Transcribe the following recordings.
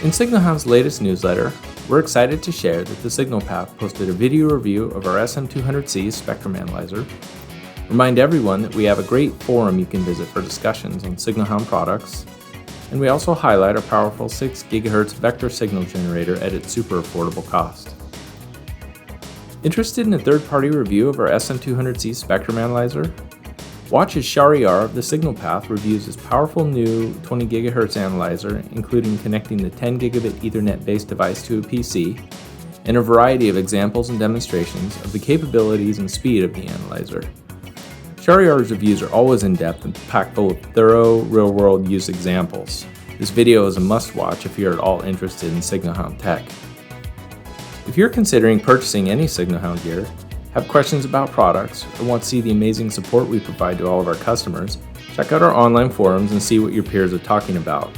In Signal Hound's latest newsletter, we're excited to share that the Signal Path posted a video review of our SM200C spectrum analyzer, remind everyone that we have a great forum you can visit for discussions on Signal Hound products, and we also highlight our powerful 6 GHz vector signal generator at its super affordable cost. Interested in a third-party review of our SM200C spectrum analyzer? Watch as Shahryar of the Signal Path reviews his powerful new 20 GHz analyzer, including connecting the 10 gigabit Ethernet-based device to a PC, and a variety of examples and demonstrations of the capabilities and speed of the analyzer. Shahryar's reviews are always in-depth and packed full of thorough, real-world use examples. This video is a must-watch if you're at all interested in Signal Hound tech. If you're considering purchasing any Signal Hound gear, have questions about products, or want to see the amazing support we provide to all of our customers, check out our online forums and see what your peers are talking about.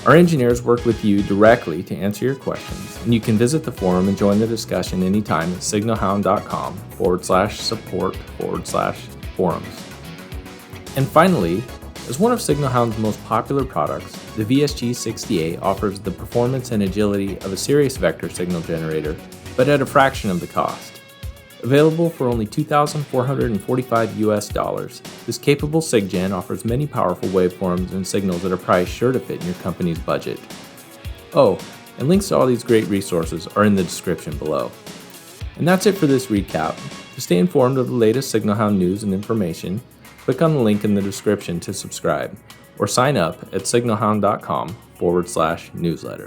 Our engineers work with you directly to answer your questions, and you can visit the forum and join the discussion anytime at signalhound.com/support/forums. And finally, as one of Signal Hound's most popular products, the VSG68 offers the performance and agility of a serious vector signal generator, but at a fraction of the cost. Available for only $2,445 this capable SIGGEN offers many powerful waveforms and signals at a price sure to fit in your company's budget. Oh, and links to all these great resources are in the description below. And that's it for this recap. To stay informed of the latest Signal Hound news and information, click on the link in the description to subscribe, or sign up at signalhound.com/newsletter.